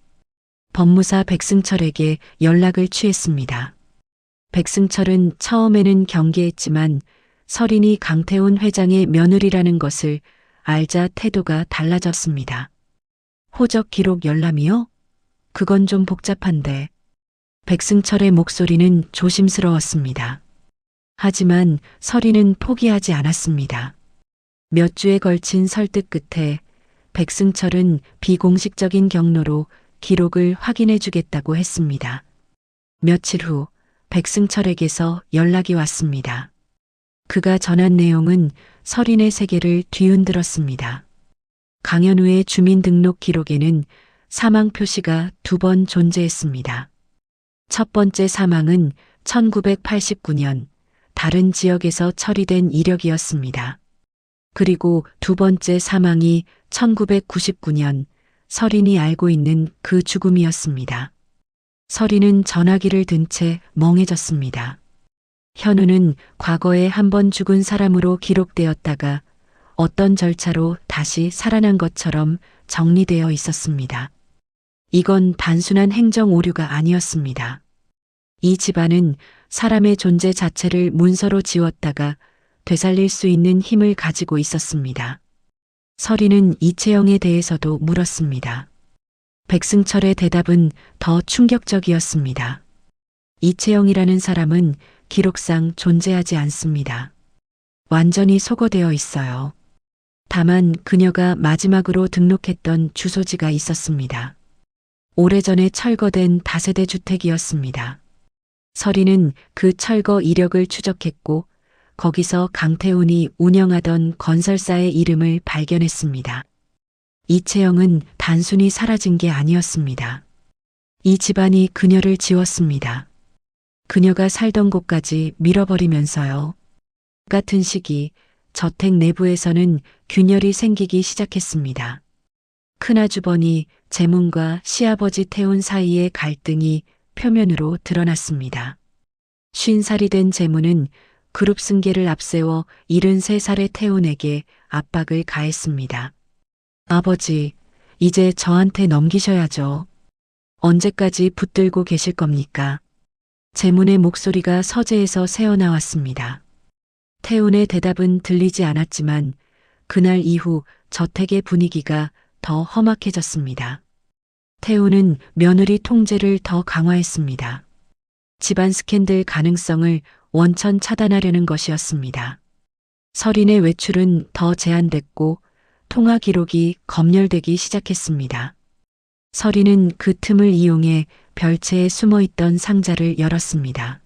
법무사 백승철에게 연락을 취했습니다. 백승철은 처음에는 경계했지만 서린이 강태훈 회장의 며느리라는 것을 알자 태도가 달라졌습니다. 호적 기록 열람이요? 그건 좀 복잡한데. 백승철의 목소리는 조심스러웠습니다. 하지만 서린은 포기하지 않았습니다. 몇 주에 걸친 설득 끝에 백승철은 비공식적인 경로로 기록을 확인해 주겠다고 했습니다. 며칠 후 백승철에게서 연락이 왔습니다. 그가 전한 내용은 서린의 세계를 뒤흔들었습니다. 강현우의 주민등록 기록에는 사망 표시가 2번 존재했습니다. 첫 번째 사망은 1989년 다른 지역에서 처리된 이력이었습니다. 그리고 두 번째 사망이 1999년 서린이 알고 있는 그 죽음이었습니다. 서린은 전화기를 든 채 멍해졌습니다. 현우는 과거에 한 번 죽은 사람으로 기록되었다가 어떤 절차로 다시 살아난 것처럼 정리되어 있었습니다. 이건 단순한 행정 오류가 아니었습니다. 이 집안은 사람의 존재 자체를 문서로 지웠다가 되살릴 수 있는 힘을 가지고 있었습니다. 서리는 이채영에 대해서도 물었습니다. 백승철의 대답은 더 충격적이었습니다. 이채영이라는 사람은 기록상 존재하지 않습니다. 완전히 소거되어 있어요. 다만 그녀가 마지막으로 등록했던 주소지가 있었습니다. 오래전에 철거된 다세대 주택이었습니다. 서리는 그 철거 이력을 추적했고 거기서 강태훈이 운영하던 건설사의 이름을 발견했습니다. 이채영은 단순히 사라진 게 아니었습니다. 이 집안이 그녀를 지웠습니다. 그녀가 살던 곳까지 밀어버리면서요. 같은 시기 저택 내부에서는 균열이 생기기 시작했습니다. 큰아주버니 재문과 시아버지 태훈 사이의 갈등이 표면으로 드러났습니다. 50살이 된 재문은 그룹 승계를 앞세워 73살의 태훈에게 압박을 가했습니다. 아버지, 이제 저한테 넘기셔야죠. 언제까지 붙들고 계실 겁니까? 재문의 목소리가 서재에서 새어나왔습니다. 태훈의 대답은 들리지 않았지만 그날 이후 저택의 분위기가 더 험악해졌습니다. 태훈은 며느리 통제를 더 강화했습니다. 집안 스캔들 가능성을 원천 차단하려는 것이었습니다. 서린의 외출은 더 제한됐고 통화 기록이 검열되기 시작했습니다. 서린은 그 틈을 이용해 별채에 숨어있던 상자를 열었습니다.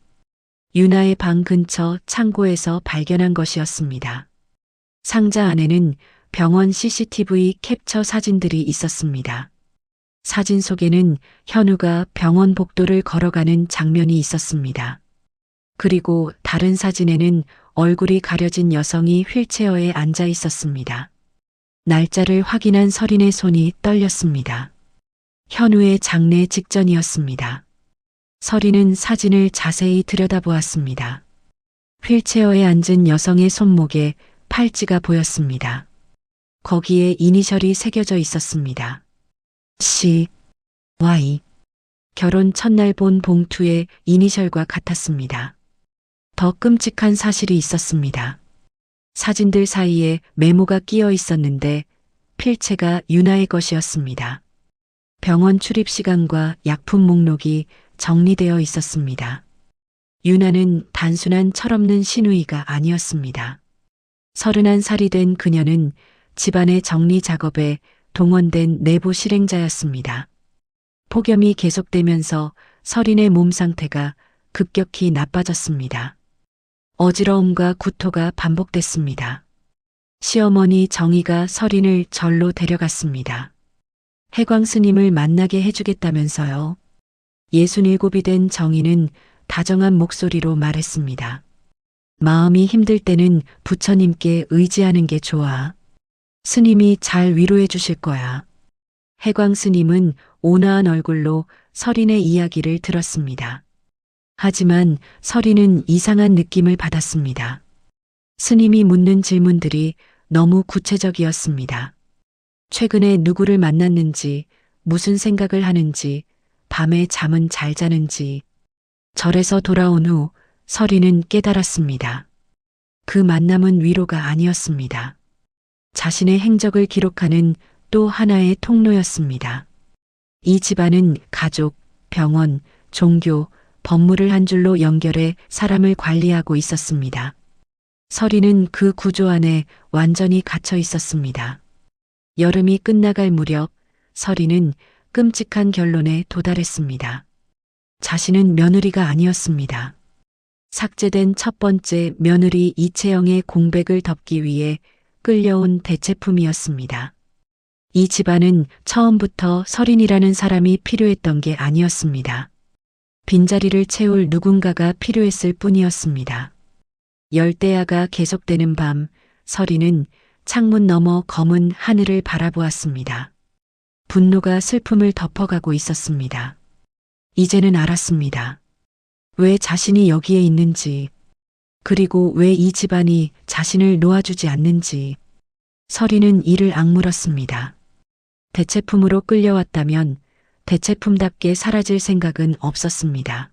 유나의 방 근처 창고에서 발견한 것이었습니다. 상자 안에는 병원 CCTV 캡처 사진들이 있었습니다. 사진 속에는 현우가 병원 복도를 걸어가는 장면이 있었습니다. 그리고 다른 사진에는 얼굴이 가려진 여성이 휠체어에 앉아 있었습니다. 날짜를 확인한 서린의 손이 떨렸습니다. 현우의 장례 직전이었습니다. 서린은 사진을 자세히 들여다보았습니다. 휠체어에 앉은 여성의 손목에 팔찌가 보였습니다. 거기에 이니셜이 새겨져 있었습니다. C, Y. 결혼 첫날 본 봉투의 이니셜과 같았습니다. 더 끔찍한 사실이 있었습니다. 사진들 사이에 메모가 끼어 있었는데 필체가 유나의 것이었습니다. 병원 출입 시간과 약품 목록이 정리되어 있었습니다. 유나는 단순한 철없는 시누이가 아니었습니다. 31살이 된 그녀는 집안의 정리 작업에 동원된 내부 실행자였습니다. 폭염이 계속되면서 서린의 몸 상태가 급격히 나빠졌습니다. 어지러움과 구토가 반복됐습니다. 시어머니 정희가 서린을 절로 데려갔습니다. 해광 스님을 만나게 해주겠다면서요. 67이 된 정희는 다정한 목소리로 말했습니다. 마음이 힘들 때는 부처님께 의지하는 게 좋아. 스님이 잘 위로해 주실 거야. 해광 스님은 온화한 얼굴로 서린의 이야기를 들었습니다. 하지만 서린은 이상한 느낌을 받았습니다. 스님이 묻는 질문들이 너무 구체적이었습니다. 최근에 누구를 만났는지, 무슨 생각을 하는지, 밤에 잠은 잘 자는지. 절에서 돌아온 후 서린은 깨달았습니다. 그 만남은 위로가 아니었습니다. 자신의 행적을 기록하는 또 하나의 통로였습니다. 이 집안은 가족, 병원, 종교, 법물을 한 줄로 연결해 사람을 관리하고 있었습니다. 서린은 그 구조 안에 완전히 갇혀 있었습니다. 여름이 끝나갈 무렵 서린은 끔찍한 결론에 도달했습니다. 자신은 며느리가 아니었습니다. 삭제된 첫 번째 며느리 이채영의 공백을 덮기 위해 끌려온 대체품이었습니다. 이 집안은 처음부터 서린이라는 사람이 필요했던 게 아니었습니다. 빈자리를 채울 누군가가 필요했을 뿐이었습니다. 열대야가 계속되는 밤, 서린은 창문 너머 검은 하늘을 바라보았습니다. 분노가 슬픔을 덮어가고 있었습니다. 이제는 알았습니다. 왜 자신이 여기에 있는지, 그리고 왜 이 집안이 자신을 놓아주지 않는지. 서린은 이를 악물었습니다. 대체품으로 끌려왔다면 대체품답게 사라질 생각은 없었습니다.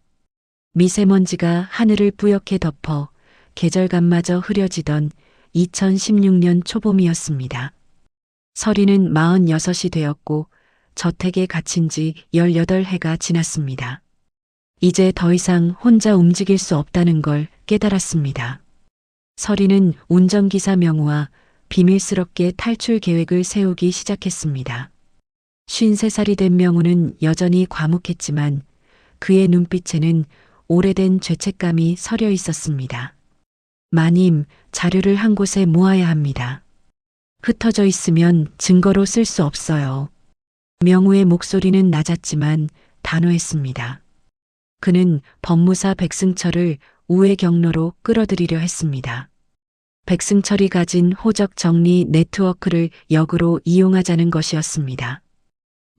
미세먼지가 하늘을 뿌옇게 덮어 계절감마저 흐려지던 2016년 초봄이었습니다. 서리는 46이 되었고 저택에 갇힌 지 18해가 지났습니다. 이제 더 이상 혼자 움직일 수 없다는 걸 깨달았습니다. 서리는 운전기사 명우와 비밀스럽게 탈출 계획을 세우기 시작했습니다. 53살이 된 명우는 여전히 과묵했지만 그의 눈빛에는 오래된 죄책감이 서려 있었습니다. 마님, 자료를 한 곳에 모아야 합니다. 흩어져 있으면 증거로 쓸 수 없어요. 명우의 목소리는 낮았지만 단호했습니다. 그는 법무사 백승철을 우회 경로로 끌어들이려 했습니다. 백승철이 가진 호적 정리 네트워크를 역으로 이용하자는 것이었습니다.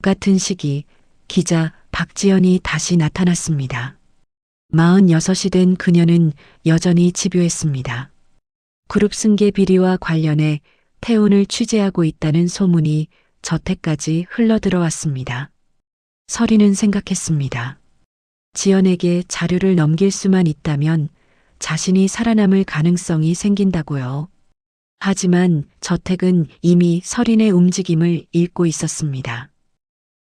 같은 시기 기자 박지연이 다시 나타났습니다. 46이 된 그녀는 여전히 집요했습니다. 그룹 승계 비리와 관련해 태훈을 취재하고 있다는 소문이 저택까지 흘러들어왔습니다. 서리는 생각했습니다. 지연에게 자료를 넘길 수만 있다면 자신이 살아남을 가능성이 생긴다고요. 하지만 저택은 이미 서린의 움직임을 읽고 있었습니다.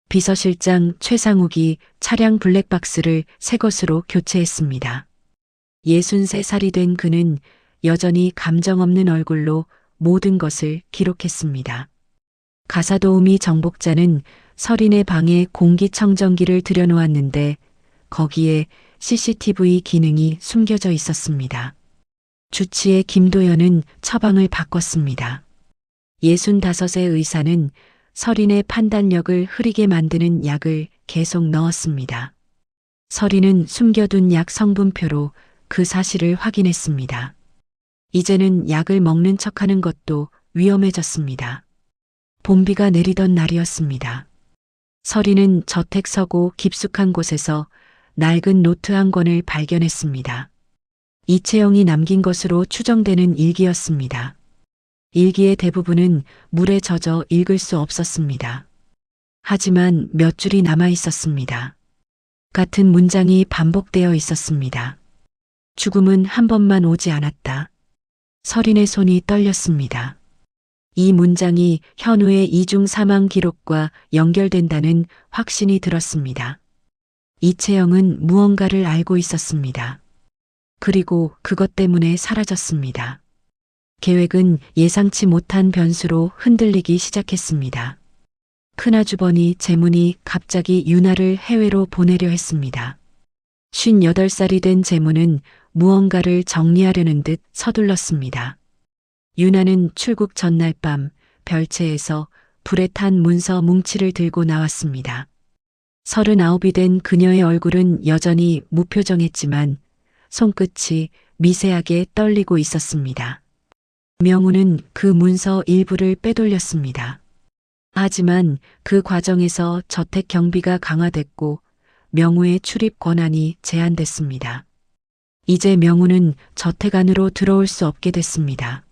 비서실장 최상욱이 차량 블랙박스를 새 것으로 교체했습니다. 63살이 된 그는 여전히 감정 없는 얼굴로 모든 것을 기록했습니다. 가사도우미 정복자는 서린의 방에 공기청정기를 들여놓았는데 거기에 CCTV 기능이 숨겨져 있었습니다. 주치의 김도연은 처방을 바꿨습니다. 65의 의사는 서린의 판단력을 흐리게 만드는 약을 계속 넣었습니다. 서린은 숨겨둔 약 성분표로 그 사실을 확인했습니다. 이제는 약을 먹는 척하는 것도 위험해졌습니다. 봄비가 내리던 날이었습니다. 서린은 저택 서고 깊숙한 곳에서 낡은 노트 한 권을 발견했습니다. 이채영이 남긴 것으로 추정되는 일기였습니다. 일기의 대부분은 물에 젖어 읽을 수 없었습니다. 하지만 몇 줄이 남아 있었습니다. 같은 문장이 반복되어 있었습니다. 죽음은 한 번만 오지 않았다. 서린의 손이 떨렸습니다. 이 문장이 현우의 이중 사망 기록과 연결된다는 확신이 들었습니다. 이채영은 무언가를 알고 있었습니다. 그리고 그것 때문에 사라졌습니다. 계획은 예상치 못한 변수로 흔들리기 시작했습니다. 큰아주버니 재문이 갑자기 유나를 해외로 보내려 했습니다. 58살이 된 재문은 무언가를 정리하려는 듯 서둘렀습니다. 유나는 출국 전날 밤 별채에서 불에 탄 문서 뭉치를 들고 나왔습니다. 39이 된 그녀의 얼굴은 여전히 무표정했지만 손끝이 미세하게 떨리고 있었습니다. 명우는 그 문서 일부를 빼돌렸습니다. 하지만 그 과정에서 저택 경비가 강화됐고 명우의 출입 권한이 제한됐습니다. 이제 명우는 저택 안으로 들어올 수 없게 됐습니다.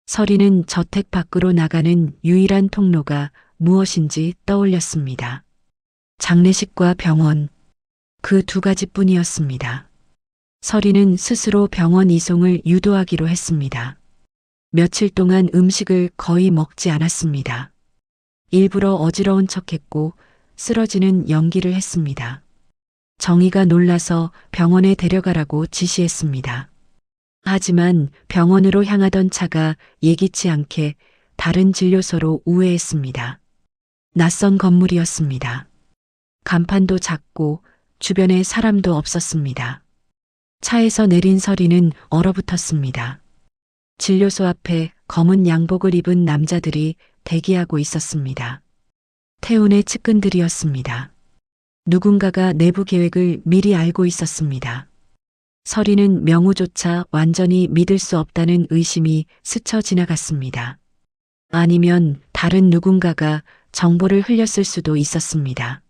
서리는 저택 밖으로 나가는 유일한 통로가 무엇인지 떠올렸습니다. 장례식과 병원, 그 두 가지뿐이었습니다. 서리는 스스로 병원 이송을 유도하기로 했습니다. 며칠 동안 음식을 거의 먹지 않았습니다. 일부러 어지러운 척했고 쓰러지는 연기를 했습니다. 정희가 놀라서 병원에 데려가라고 지시했습니다. 하지만 병원으로 향하던 차가 예기치 않게 다른 진료소로 우회했습니다. 낯선 건물이었습니다. 간판도 작고 주변에 사람도 없었습니다. 차에서 내린 서리는 얼어붙었습니다. 진료소 앞에 검은 양복을 입은 남자들이 대기하고 있었습니다. 태훈의 측근들이었습니다. 누군가가 내부 계획을 미리 알고 있었습니다. 서리는 명우조차 완전히 믿을 수 없다는 의심이 스쳐 지나갔습니다. 아니면 다른 누군가가 정보를 흘렸을 수도 있었습니다.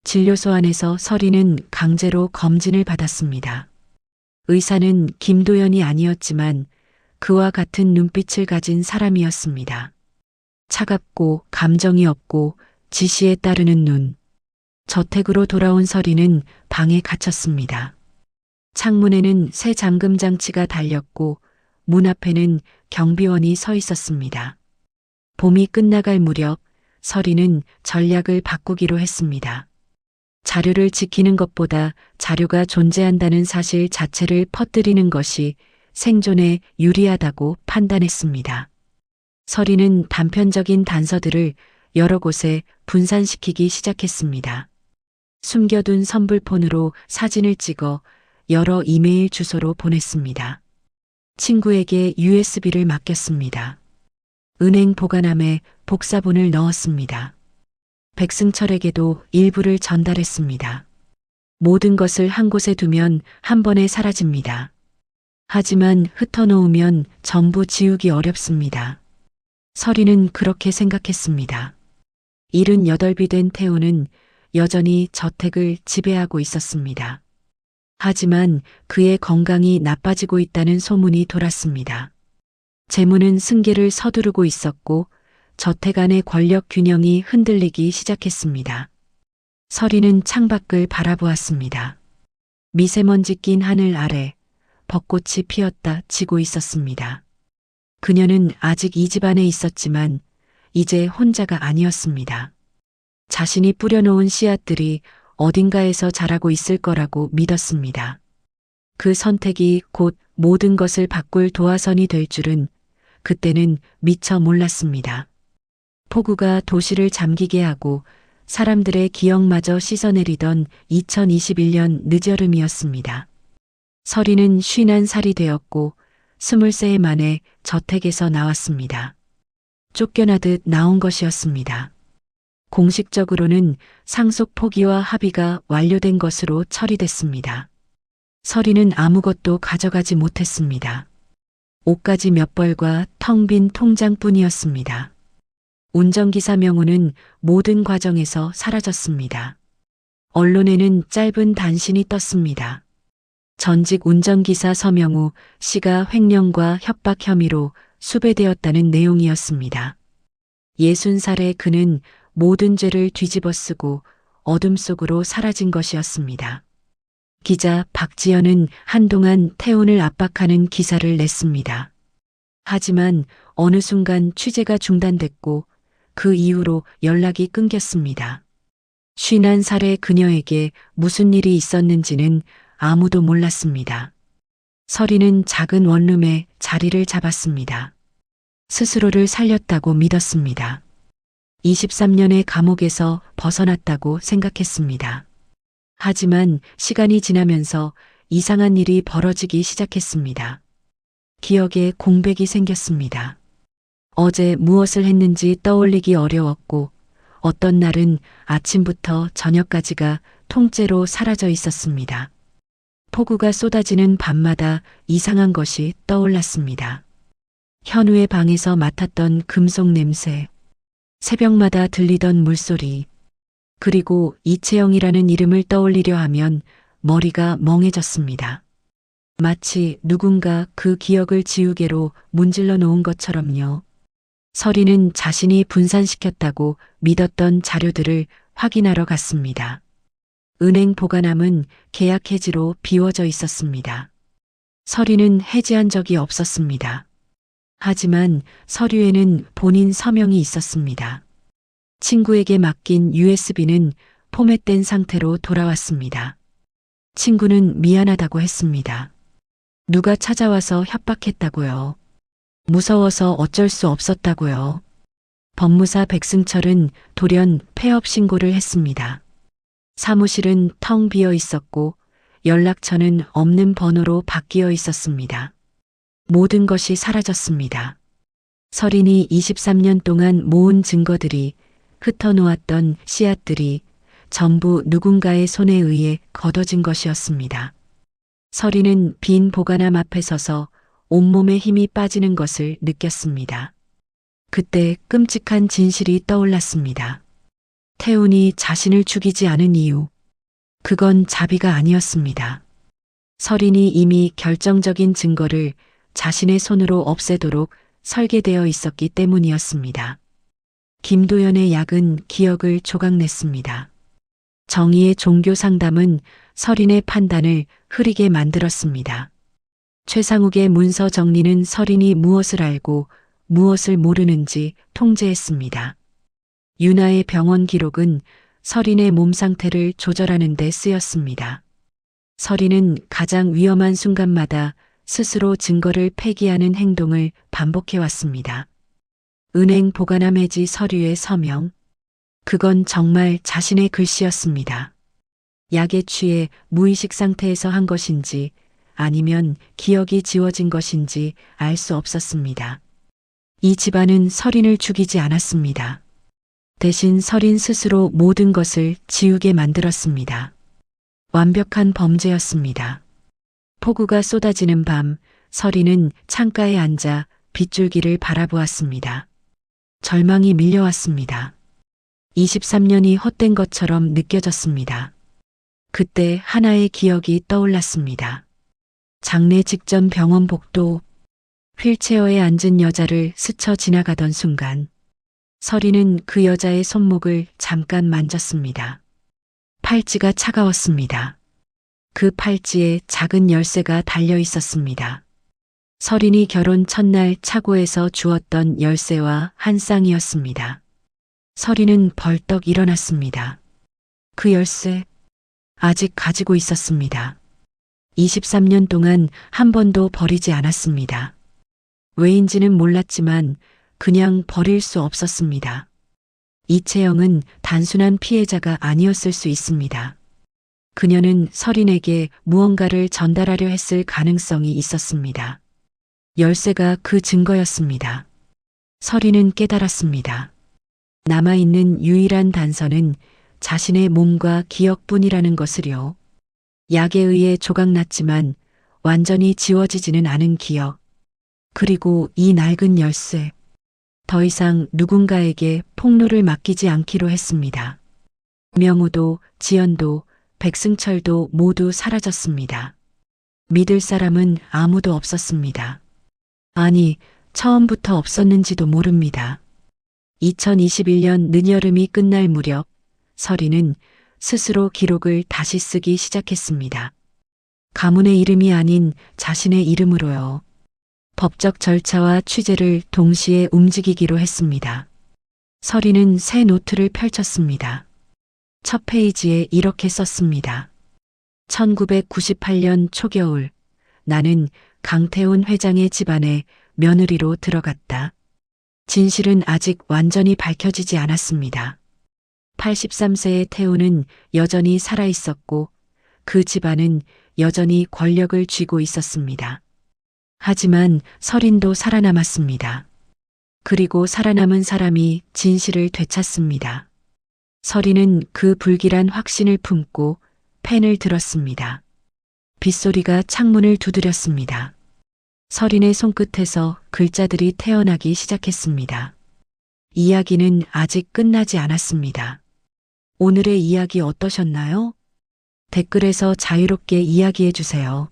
진료소 안에서 서리는 강제로 검진을 받았습니다. 의사는 김도연이 아니었지만 그와 같은 눈빛을 가진 사람이었습니다. 차갑고 감정이 없고 지시에 따르는 눈. 저택으로 돌아온 서리는 방에 갇혔습니다. 창문에는 새 잠금 장치가 달렸고 문 앞에는 경비원이 서 있었습니다. 봄이 끝나갈 무렵 서린은 전략을 바꾸기로 했습니다. 자료를 지키는 것보다 자료가 존재한다는 사실 자체를 퍼뜨리는 것이 생존에 유리하다고 판단했습니다. 서린은 단편적인 단서들을 여러 곳에 분산시키기 시작했습니다. 숨겨둔 선불폰으로 사진을 찍어 여러 이메일 주소로 보냈습니다. 친구에게 USB를 맡겼습니다. 은행 보관함에 복사본을 넣었습니다. 백승철에게도 일부를 전달했습니다. 모든 것을 한 곳에 두면 한 번에 사라집니다. 하지만 흩어놓으면 전부 지우기 어렵습니다. 서린은 그렇게 생각했습니다. 78이 된 태우는 여전히 저택을 지배하고 있었습니다. 하지만 그의 건강이 나빠지고 있다는 소문이 돌았습니다. 재무는 승계를 서두르고 있었고 저택 안의 권력 균형이 흔들리기 시작했습니다. 서린은 창밖을 바라보았습니다. 미세먼지 낀 하늘 아래 벚꽃이 피었다 지고 있었습니다. 그녀는 아직 이 집안에 있었지만 이제 혼자가 아니었습니다. 자신이 뿌려놓은 씨앗들이 어딘가에서 자라고 있을 거라고 믿었습니다. 그 선택이 곧 모든 것을 바꿀 도화선이 될 줄은 그때는 미처 몰랐습니다. 폭우가 도시를 잠기게 하고 사람들의 기억마저 씻어내리던 2021년 늦여름이었습니다. 서린은 51살이 되었고 23해 만에 저택에서 나왔습니다. 쫓겨나듯 나온 것이었습니다. 공식적으로는 상속 포기와 합의가 완료된 것으로 처리됐습니다. 서린은 아무것도 가져가지 못했습니다. 옷가지 몇 벌과 텅 빈 통장뿐이었습니다. 운전기사 명우는 모든 과정에서 사라졌습니다. 언론에는 짧은 단신이 떴습니다. 전직 운전기사 서명우 씨가 횡령과 협박 혐의로 수배되었다는 내용이었습니다. 60살의 그는 모든 죄를 뒤집어쓰고 어둠 속으로 사라진 것이었습니다. 기자 박지연은 한동안 태훈을 압박하는 기사를 냈습니다. 하지만 어느 순간 취재가 중단됐고 그 이후로 연락이 끊겼습니다. 51살의 그녀에게 무슨 일이 있었는지는 아무도 몰랐습니다. 서린은 작은 원룸에 자리를 잡았습니다. 스스로를 살렸다고 믿었습니다. 23년의 감옥에서 벗어났다고 생각했습니다. 하지만 시간이 지나면서 이상한 일이 벌어지기 시작했습니다. 기억에 공백이 생겼습니다. 어제 무엇을 했는지 떠올리기 어려웠고 어떤 날은 아침부터 저녁까지가 통째로 사라져 있었습니다. 폭우가 쏟아지는 밤마다 이상한 것이 떠올랐습니다. 현우의 방에서 맡았던 금속 냄새, 새벽마다 들리던 물소리, 그리고 이채영이라는 이름을 떠올리려 하면 머리가 멍해졌습니다. 마치 누군가 그 기억을 지우개로 문질러 놓은 것처럼요. 서린은 자신이 분산시켰다고 믿었던 자료들을 확인하러 갔습니다. 은행 보관함은 계약 해지로 비워져 있었습니다. 서린은 해지한 적이 없었습니다. 하지만 서류에는 본인 서명이 있었습니다. 친구에게 맡긴 USB는 포맷된 상태로 돌아왔습니다. 친구는 미안하다고 했습니다. 누가 찾아와서 협박했다고요. 무서워서 어쩔 수 없었다고요. 법무사 백승철은 돌연 폐업 신고를 했습니다. 사무실은 텅 비어 있었고 연락처는 없는 번호로 바뀌어 있었습니다. 모든 것이 사라졌습니다. 서린이 23년 동안 모은 증거들이 흩어놓았던 씨앗들이 전부 누군가의 손에 의해 걷어진 것이었습니다. 서린은 빈 보관함 앞에 서서 온몸에 힘이 빠지는 것을 느꼈습니다. 그때 끔찍한 진실이 떠올랐습니다. 태훈이 자신을 죽이지 않은 이유, 그건 자비가 아니었습니다. 서린이 이미 결정적인 증거를 자신의 손으로 없애도록 설계되어 있었기 때문이었습니다. 김도연의 약은 기억을 조각냈습니다. 정의의 종교 상담은 서린의 판단을 흐리게 만들었습니다. 최상욱의 문서 정리는 서린이 무엇을 알고 무엇을 모르는지 통제했습니다. 유나의 병원 기록은 서린의 몸 상태를 조절하는 데 쓰였습니다. 서린은 가장 위험한 순간마다 스스로 증거를 폐기하는 행동을 반복해왔습니다. 은행 보관함 해지 서류의 서명. 그건 정말 자신의 글씨였습니다. 약에 취해 무의식 상태에서 한 것인지 아니면 기억이 지워진 것인지 알 수 없었습니다. 이 집안은 서린을 죽이지 않았습니다. 대신 서린 스스로 모든 것을 지우게 만들었습니다. 완벽한 범죄였습니다. 폭우가 쏟아지는 밤, 서린은 창가에 앉아 빗줄기를 바라보았습니다. 절망이 밀려왔습니다. 23년이 헛된 것처럼 느껴졌습니다. 그때 하나의 기억이 떠올랐습니다. 장례 직전 병원 복도, 휠체어에 앉은 여자를 스쳐 지나가던 순간, 서린은 그 여자의 손목을 잠깐 만졌습니다. 팔찌가 차가웠습니다. 그 팔찌에 작은 열쇠가 달려 있었습니다. 서린이 결혼 첫날 차고에서 주었던 열쇠와 한 쌍이었습니다. 서린은 벌떡 일어났습니다. 그 열쇠, 아직 가지고 있었습니다. 23년 동안 한 번도 버리지 않았습니다. 왜인지는 몰랐지만 그냥 버릴 수 없었습니다. 이채영은 단순한 피해자가 아니었을 수 있습니다. 그녀는 서린에게 무언가를 전달하려 했을 가능성이 있었습니다. 열쇠가 그 증거였습니다. 서린은 깨달았습니다. 남아있는 유일한 단서는 자신의 몸과 기억뿐이라는 것을요. 약에 의해 조각났지만 완전히 지워지지는 않은 기억. 그리고 이 낡은 열쇠. 더 이상 누군가에게 폭로를 맡기지 않기로 했습니다. 명우도, 지연도, 백승철도 모두 사라졌습니다. 믿을 사람은 아무도 없었습니다. 아니, 처음부터 없었는지도 모릅니다. 2021년 늦여름이 끝날 무렵, 서린은 스스로 기록을 다시 쓰기 시작했습니다. 가문의 이름이 아닌 자신의 이름으로요. 법적 절차와 취재를 동시에 움직이기로 했습니다. 서린은 새 노트를 펼쳤습니다. 첫 페이지에 이렇게 썼습니다. 1998년 초겨울, 나는 강태훈 회장의 집안에 며느리로 들어갔다. 진실은 아직 완전히 밝혀지지 않았습니다. 83세의 태훈은 여전히 살아있었고 그 집안은 여전히 권력을 쥐고 있었습니다. 하지만 서린도 살아남았습니다. 그리고 살아남은 사람이 진실을 되찾습니다. 서린은 그 불길한 확신을 품고 펜을 들었습니다. 빗소리가 창문을 두드렸습니다. 서린의 손끝에서 글자들이 태어나기 시작했습니다. 이야기는 아직 끝나지 않았습니다. 오늘의 이야기 어떠셨나요? 댓글에서 자유롭게 이야기해 주세요.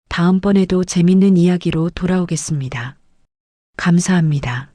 다음번에도 재밌는 이야기로 돌아오겠습니다. 감사합니다.